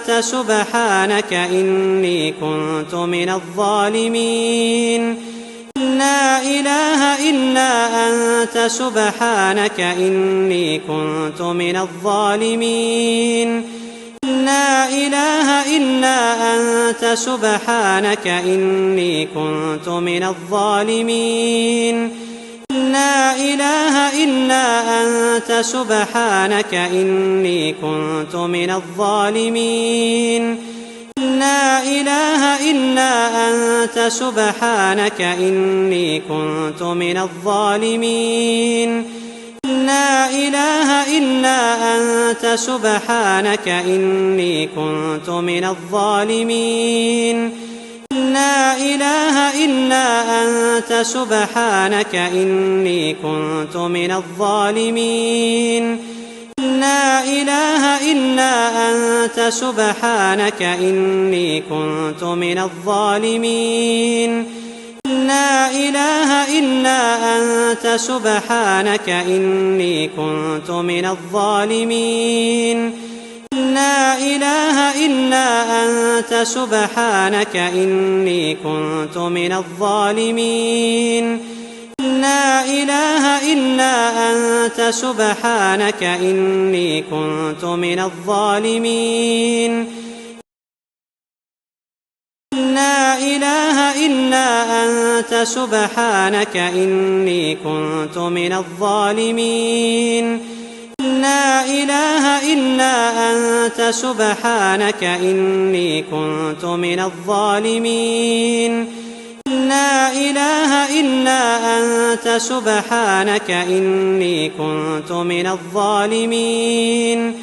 أنت سبحانك إني كنت من الظالمين لا إله إلا أنت سبحانك إني كنت من الظالمين لا إله إلا أنت سبحانك إني كنت من الظالمين لا إله إلا أنت سبحانك إني كنت من الظالمين لا إله إلا أنت سبحانك إني كنت من الظالمين لا إله إلا أنت سبحانك إني كنت من الظالمين لا إله إلا أنت سبحانك إني كنت من الظالمين لا إله إلا أنت سبحانك إني كنت من الظالمين لا إله إلا أنت سبحانك إني كنت من الظالمين لا إله إلا أنت سبحانك إني كنت من الظالمين لا إله إلا أنت سبحانك إني كنت من الظالمين لا إله إلا أنت سبحانك إني كنت من الظالمين لا إله إلا أنت سبحانك إني كنت من الظالمين لا إله إلا أنت سبحانك إني كنت من الظالمين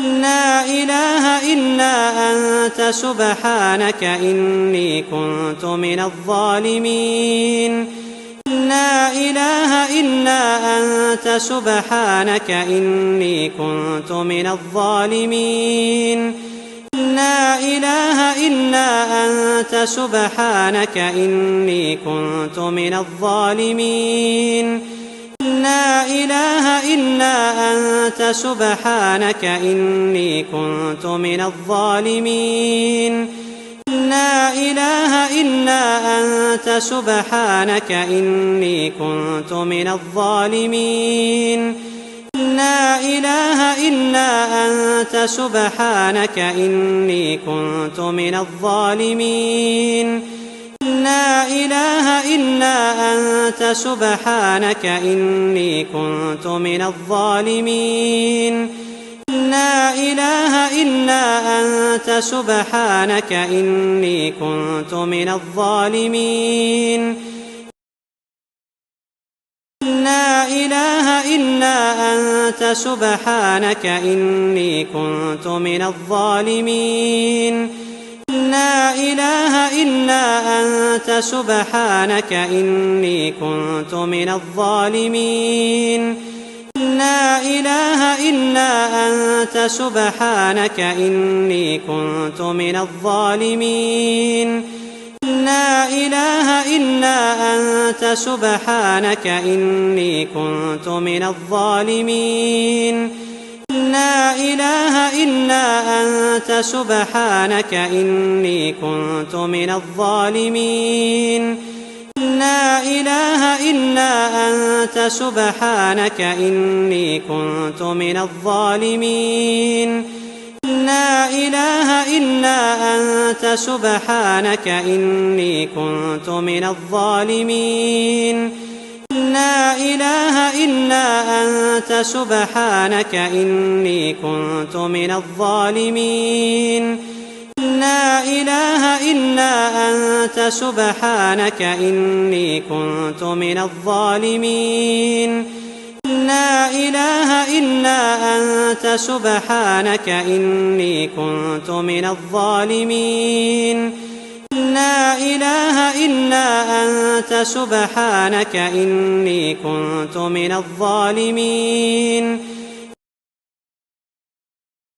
لا إله إلا أنت سبحانك إني كنت من الظالمين لا إله إلا أنت سبحانك إني كنت من الظالمين لا إله إلا أنت سبحانك إني كنت من الظالمين لا إله إلا أنت سبحانك إني كنت من الظالمين لا إله إلا أنت سبحانك إني كنت من الظالمين لا إله إلا أنت سبحانك إني كنت من الظالمين لا إله إلا أنت سبحانك إني كنت من الظالمين لا إله إلا أنت سبحانك إني كنت من الظالمين لا إله إلا أنت سبحانك إني كنت من الظالمين لا إله إلا أنت سبحانك إني كنت من الظالمين لا إله إلا أنت سبحانك إني كنت من الظالمين لا إله إلا أنت سبحانك إني كنت من الظالمين لا إله إلا أنت سبحانك إني كنت من الظالمين لا إله إلا أنت سبحانك إني كنت من الظالمين لا إله إلا أنت سبحانك إني كنت من الظالمين لا إله إلا أنت سبحانك إني كنت من الظالمين لا إله إلا أنت سبحانك إني كنت من الظالمين لا إله إلا أنت سبحانك إني كنت من الظالمين لا إله إلا أنت سبحانك إني كنت من الظالمين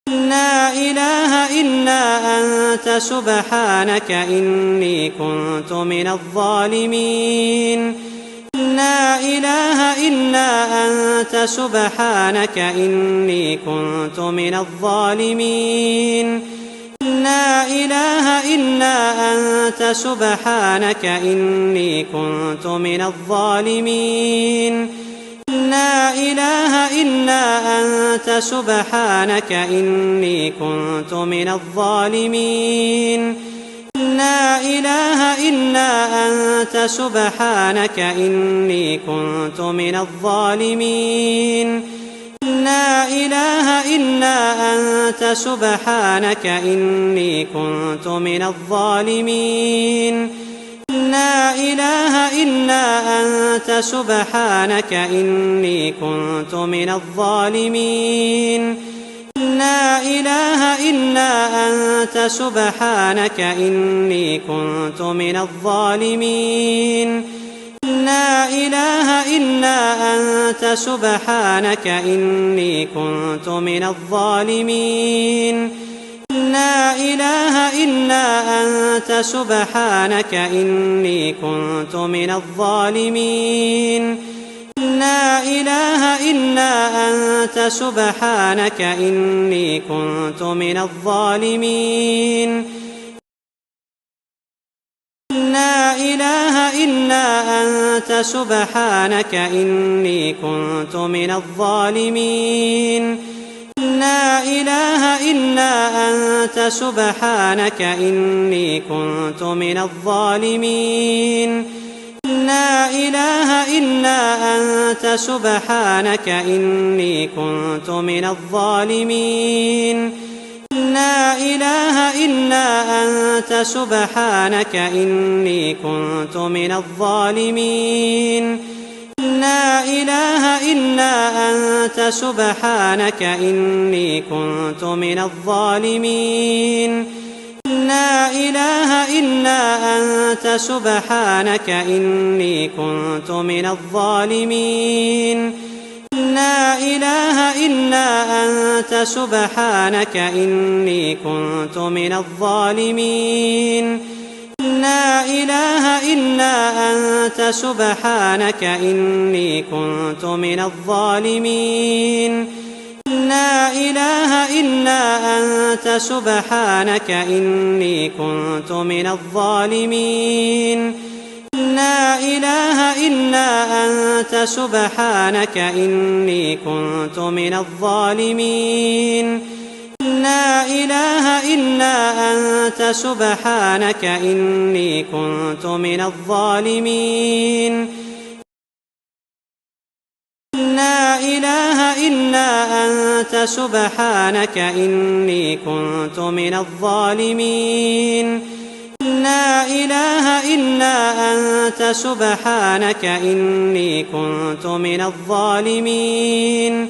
لا إله إلا أنت سبحانك إني كنت من الظالمين لا إله إلا أنت سبحانك إني كنت من الظالمين لا إله إلا أنت سبحانك إني كنت من الظالمين لا إله إلا أنت سبحانك إني كنت من الظالمين لا إله إلا أنت سبحانك إني كنت من الظالمين لا إله إلا أنت سبحانك إني كنت من الظالمين لا إله إلا أنت سبحانك إني كنت من الظالمين لا إله إلا أنت سبحانك إني كنت من الظالمين لا إله إلا أنت سبحانك إني كنت من الظالمين لا إله إلا أنت سبحانك إني كنت من الظالمين لا إله إلا أنت سبحانك إني كنت من الظالمين لا إله إلا أنت سبحانك إني كنت من الظالمين لا إله إلا أنت سبحانك إني كنت من الظالمين لا إله إلا أنت سبحانك إني كنت من الظالمين لا إله إلا أنت سبحانك إني كنت من الظالمين لا إله إلا أنت سبحانك إني كنت من الظالمين لا إله إلا أنت سبحانك إني كنت من الظالمين لا إله إلا أنت سبحانك إني كنت من الظالمين لا إله إلا أنت سبحانك إني كنت من الظالمين لا إله إلا أنت سبحانك إني كنت من الظالمين لا إله إلا أنت سبحانك إني كنت من الظالمين لا إله إلا أنت سبحانك إني كنت من الظالمين لا إله إلا أنت سبحانك إني كنت من الظالمين لا إله إلا أنت سبحانك إني كنت من الظالمين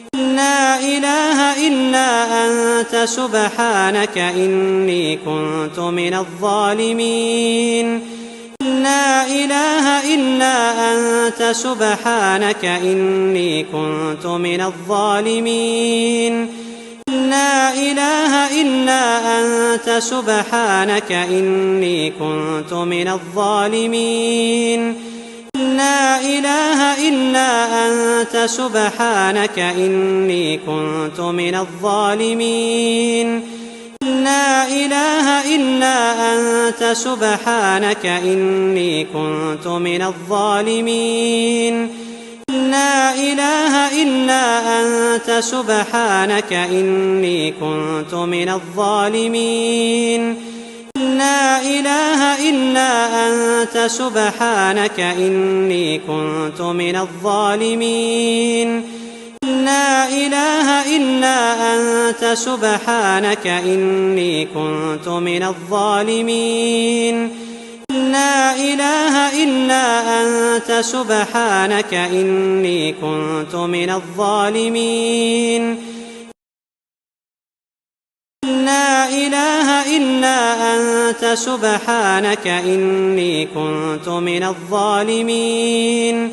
لا إله إلا أنت سبحانك إني كنت من الظالمين لا إله إلا أنت سبحانك إني كنت من الظالمين لا إله إلا أنت سبحانك إني كنت من الظالمين لا إله إلا أنت سبحانك إني كنت من الظالمين لا إله إلا أنت سبحانك إني كنت من الظالمين لا إله إلا أنت سبحانك إني كنت من الظالمين لا إله إلا أنت سبحانك إني كنت من الظالمين لا إله إلا أنت سبحانك إني كنت من الظالمين لا إله إلا أنت سبحانك إني كنت من الظالمين لا إله إلا أنت سبحانك إني كنت من الظالمين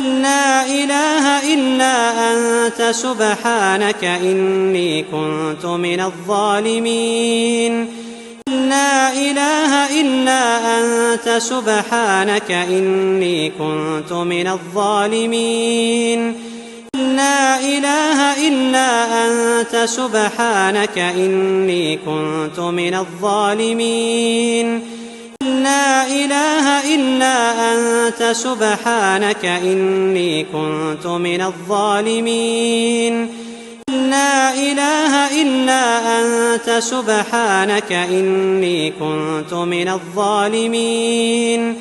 لا إله إلا أنت سبحانك إني كنت من الظالمين لا إله إلا أنت سبحانك إني كنت من الظالمين لا إله إلا أنت سبحانك إني كنت من الظالمين لا إله إلا أنت سبحانك إني كنت من الظالمين لا إله إلا أنت سبحانك إني كنت من الظالمين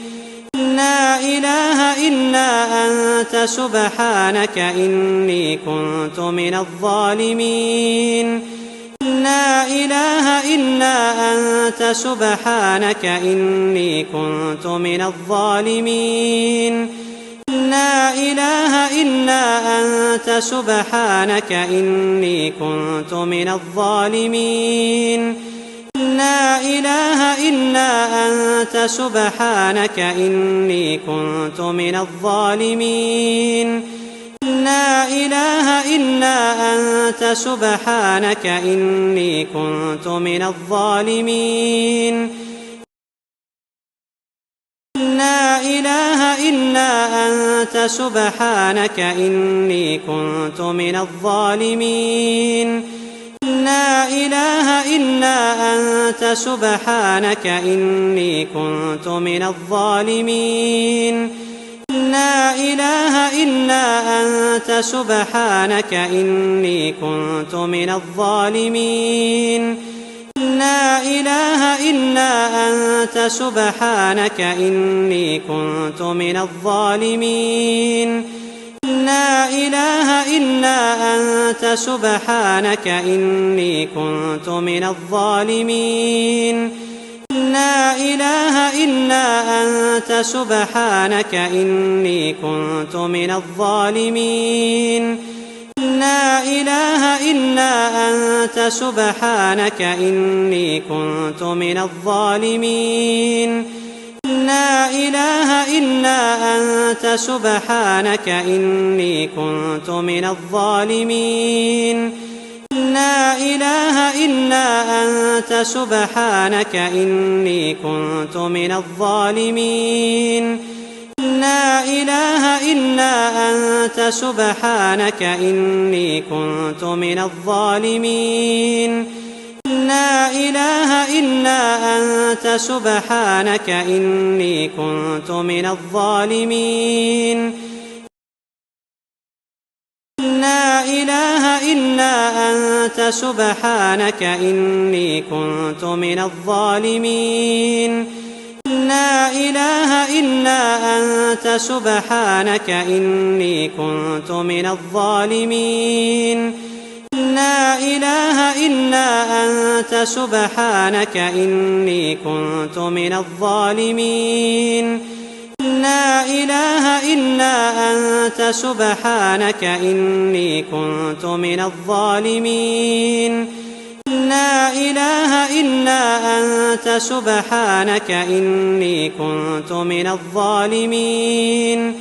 لا إله إلا أنت سبحانك إني كنت من الظالمين لا إله إلا أنت سبحانك إني كنت من الظالمين لا إله إلا أنت سبحانك إني كنت من الظالمين لا إله إلا أنت سبحانك إني كنت من الظالمين لا إله إلا أنت سبحانك إني كنت من الظالمين لا إله إلا أنت سبحانك إني كنت من الظالمين لا إله إلا أنت سبحانك إني كنت من الظالمين لا إله إلا أنت سبحانك إني كنت من الظالمين لا إله إلا أنت سبحانك إني كنت من الظالمين لا إله إلا أنت سبحانك إني كنت من الظالمين لا إله إلا أنت سبحانك إني كنت من الظالمين لا إله إلا أنت سبحانك إني كنت من الظالمين لا إله إلا أنت سبحانك إني كنت من الظالمين لا إله إلا أنت سبحانك إني كنت من الظالمين لا إله إلا أنت سبحانك إني كنت من الظالمين لا إله إلا أنت سبحانك إني كنت من الظالمين لا إله إلا أنت سبحانك إني كنت من الظالمين لا إله إلا أنت سبحانك إني كنت من الظالمين لا إله إلا أنت سبحانك إني كنت من الظالمين لا إله إلا أنت سبحانك إني كنت من الظالمين لا إله إلا أنت سبحانك إني كنت من الظالمين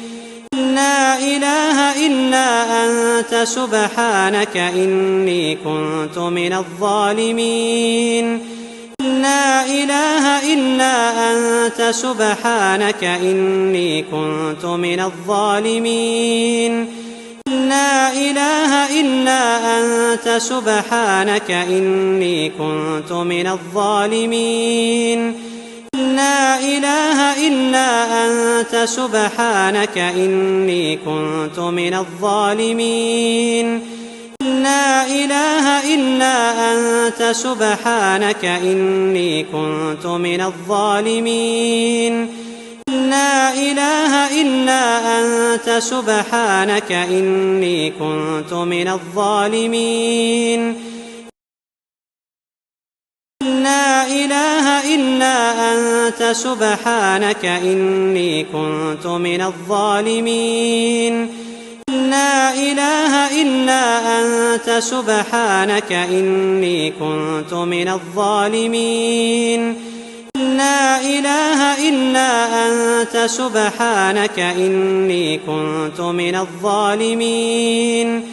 لا إله إلا أنت سبحانك إني كنت من الظالمين لا إله إلا أنت سبحانك إني كنت من الظالمين لا إله إلا أنت سبحانك إني كنت من الظالمين لا إله إلا أنت سبحانك إني كنت من الظالمين لا إله إلا أنت سبحانك إني كنت من الظالمين لا إله إلا أنت سبحانك إني كنت من الظالمين لا إله إلا أنت سبحانك إني كنت من الظالمين لا إله إلا أنت سبحانك إني كنت من الظالمين لا إله إلا أنت سبحانك إني كنت من الظالمين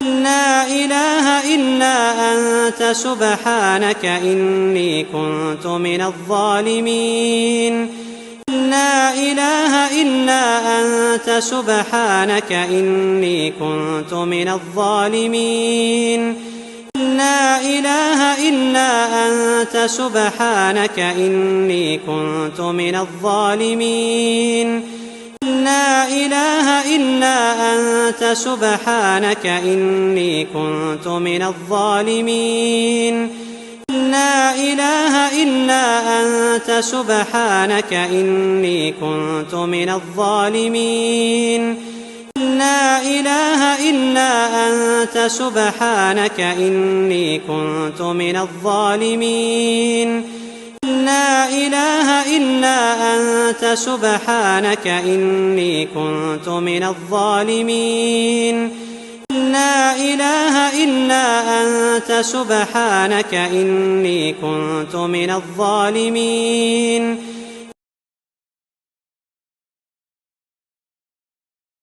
لا إله إلا أنت سبحانك إني كنت من الظالمين لا إله إلا أنت سبحانك إني كنت من الظالمين لا إله إلا أنت سبحانك إني كنت من الظالمين لا إله إلا أنت سبحانك إني كنت من الظالمين لا إله إلا أنت سبحانك إني كنت من الظالمين لا إله إلا أنت سبحانك إني كنت من الظالمين لا إله إلا أنت سبحانك إني كنت من الظالمين لا إله إلا أنت سبحانك إني كنت من الظالمين